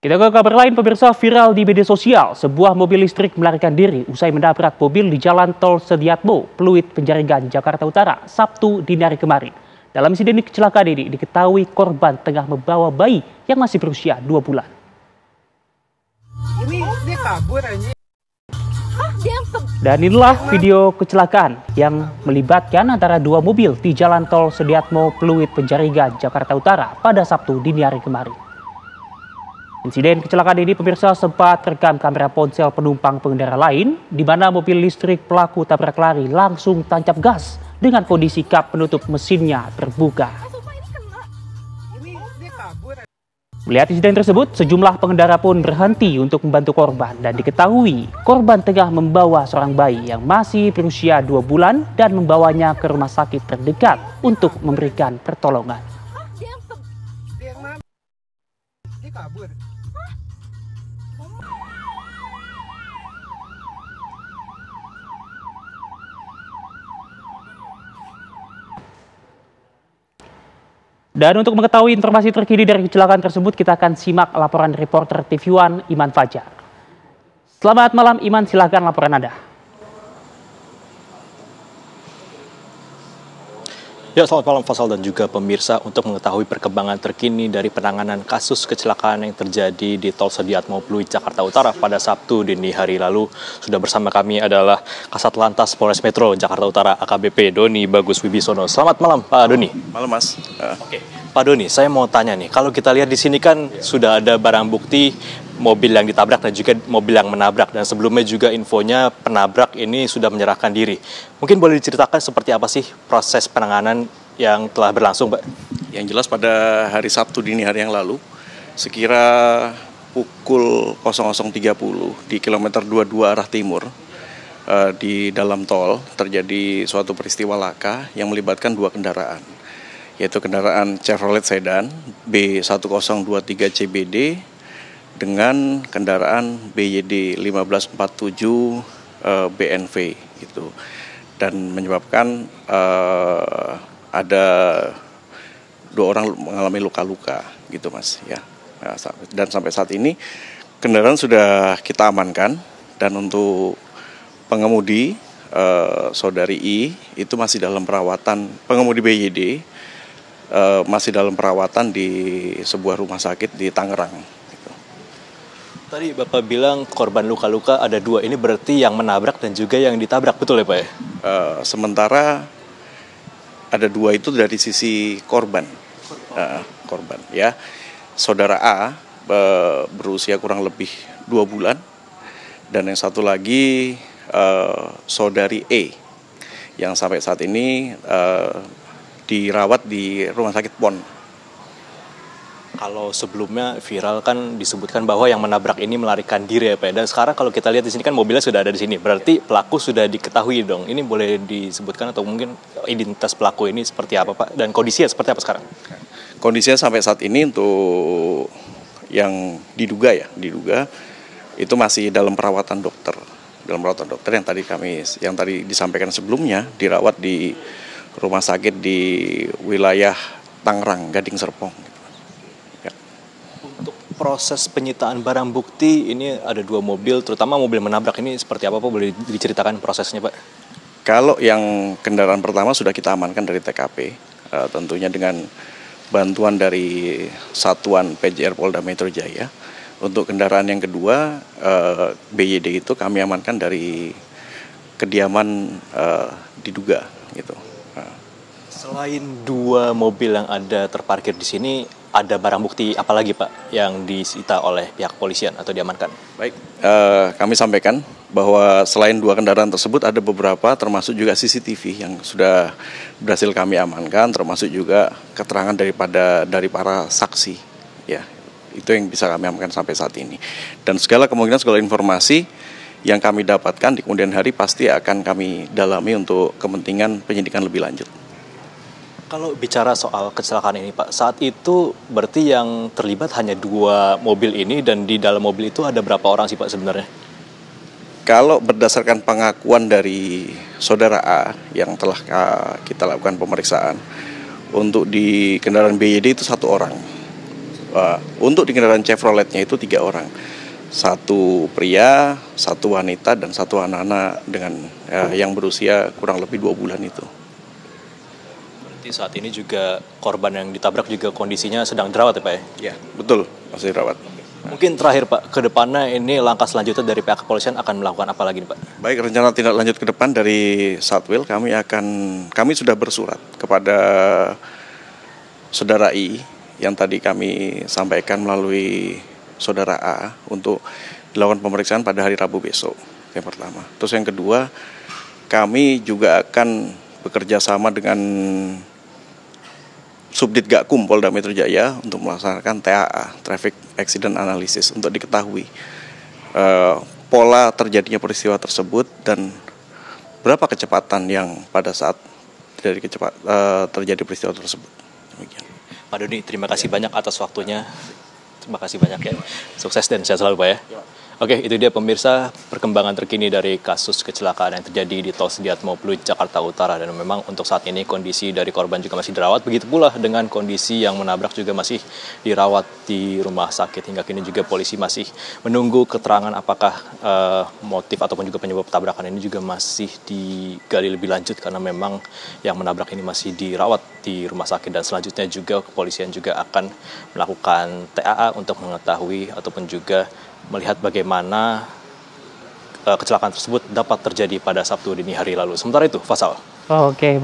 Kita ke kabar lain, pemirsa. Viral di media sosial, sebuah mobil listrik melarikan diri usai menabrak mobil di Jalan Tol Sediatmo, Pluit, Penjaringan, Jakarta Utara, Sabtu dini hari kemarin. Dalam insiden kecelakaan ini diketahui korban tengah membawa bayi yang masih berusia 2 bulan. Ini dia kabur aja. Dan inilah video kecelakaan yang melibatkan antara dua mobil di Jalan Tol Sediatmo, Pluit, Penjaringan, Jakarta Utara pada Sabtu dini hari kemarin. Insiden kecelakaan ini, pemirsa, sempat terekam kamera ponsel penumpang pengendara lain, di mana mobil listrik pelaku tabrak lari langsung tancap gas dengan kondisi kap penutup mesinnya terbuka. Melihat insiden tersebut, sejumlah pengendara pun berhenti untuk membantu korban dan diketahui korban tengah membawa seorang bayi yang masih berusia 2 bulan dan membawanya ke rumah sakit terdekat untuk memberikan pertolongan. Dia kabur. Dan untuk mengetahui informasi terkini dari kecelakaan tersebut, kita akan simak laporan reporter TV One Iman Fajar. Selamat malam Iman, silakan laporan Anda. Ya, selamat malam Faisal dan juga pemirsa. Untuk mengetahui perkembangan terkini dari penanganan kasus kecelakaan yang terjadi di Tol Sediatmo Pluit, Jakarta Utara pada Sabtu dini hari lalu, sudah bersama kami adalah Kasat Lantas Polres Metro Jakarta Utara AKBP Doni Bagus Wibisono. Selamat malam Pak Doni. Malam Mas. Oke, Pak Doni, saya mau tanya nih, kalau kita lihat di sini kan sudah ada barang bukti mobil yang ditabrak dan juga mobil yang menabrak, dan sebelumnya juga infonya penabrak ini sudah menyerahkan diri. Mungkin boleh diceritakan seperti apa sih proses penanganan yang telah berlangsung, Pak? Yang jelas pada hari Sabtu dini hari yang lalu, sekira pukul 00.30 di kilometer 22 arah timur, di dalam tol terjadi suatu peristiwa laka yang melibatkan dua kendaraan, yaitu kendaraan Chevrolet Sedan B1023 CBD dengan kendaraan BYD 1547 BNV gitu, dan menyebabkan ada dua orang mengalami luka-luka gitu Mas ya. Dan sampai saat ini kendaraan sudah kita amankan, dan untuk pengemudi saudari I itu masih dalam perawatan, pengemudi BYD masih dalam perawatan di sebuah rumah sakit di Tangerang. Tadi Bapak bilang korban luka-luka ada dua, ini berarti yang menabrak dan juga yang ditabrak, betul ya Pak ya? Sementara ada dua itu dari sisi korban, korban ya. Saudara A berusia kurang lebih 2 bulan, dan yang satu lagi saudari E yang sampai saat ini dirawat di rumah sakit PON. Kalau sebelumnya viral kan disebutkan bahwa yang menabrak ini melarikan diri ya Pak. Dan sekarang kalau kita lihat di sini kan mobilnya sudah ada di sini. Berarti pelaku sudah diketahui dong. Ini boleh disebutkan atau mungkin identitas pelaku ini seperti apa Pak? Dan kondisinya seperti apa sekarang? Kondisinya sampai saat ini untuk yang diduga itu masih dalam perawatan dokter. Dalam perawatan dokter yang tadi disampaikan sebelumnya dirawat di rumah sakit di wilayah Tangerang, Gading Serpong. Proses penyitaan barang bukti ini ada dua mobil, terutama mobil menabrak ini seperti apa Pak? Boleh diceritakan prosesnya Pak? Kalau yang kendaraan pertama sudah kita amankan dari TKP, tentunya dengan bantuan dari Satuan PJR Polda Metro Jaya. Untuk kendaraan yang kedua, BYD itu kami amankan dari kediaman diduga gitu. Selain dua mobil yang ada terparkir di sini, ada barang bukti apa lagi Pak yang disita oleh pihak kepolisian atau diamankan? Baik, kami sampaikan bahwa selain dua kendaraan tersebut ada beberapa, termasuk juga CCTV yang sudah berhasil kami amankan, termasuk juga keterangan dari para saksi. Ya, itu yang bisa kami amankan sampai saat ini. Dan segala informasi yang kami dapatkan di kemudian hari pasti akan kami dalami untuk kepentingan penyidikan lebih lanjut. Kalau bicara soal kecelakaan ini Pak, saat itu berarti yang terlibat hanya dua mobil ini, dan di dalam mobil itu ada berapa orang sih Pak sebenarnya? Kalau berdasarkan pengakuan dari saudara A yang telah kita lakukan pemeriksaan, untuk di kendaraan BYD itu 1 orang. Untuk di kendaraan Chevroletnya itu 3 orang. 1 pria, 1 wanita, dan 1 anak-anak dengan yang berusia kurang lebih 2 bulan itu. Berarti saat ini juga korban yang ditabrak juga kondisinya sedang dirawat ya Pak ya? Ya, betul, masih dirawat. Mungkin terakhir Pak, ke depannya ini langkah selanjutnya dari pihak kepolisian akan melakukan apa lagi nih Pak? Baik, rencana tindak lanjut ke depan dari Satwil, kami sudah bersurat kepada Saudara I yang tadi kami sampaikan melalui Saudara A untuk dilakukan pemeriksaan pada hari Rabu besok, yang pertama. Terus yang kedua, kami juga akan bekerja sama dengan Subdit Gakum Polda Metro Jaya untuk melaksanakan TAA, Traffic Accident Analysis, untuk diketahui pola terjadinya peristiwa tersebut dan berapa kecepatan yang pada saat terjadi peristiwa tersebut. Demikian. Pak Doni, terima kasih banyak atas waktunya. Terima kasih banyak ya. Sukses dan sehat selalu Pak ya. Oke, itu dia pemirsa perkembangan terkini dari kasus kecelakaan yang terjadi di Tol Sediatmo Pluit, Jakarta Utara. Dan memang untuk saat ini kondisi dari korban juga masih dirawat. Begitu pula dengan kondisi yang menabrak juga masih dirawat di rumah sakit. Hingga kini juga polisi masih menunggu keterangan apakah motif ataupun juga penyebab tabrakan ini juga masih digali lebih lanjut. Karena memang yang menabrak ini masih dirawat di rumah sakit. Dan selanjutnya juga kepolisian juga akan melakukan TAA untuk mengetahui ataupun juga melihat bagaimana kecelakaan tersebut dapat terjadi pada Sabtu dini hari lalu. Sementara itu, Fasal. Oke,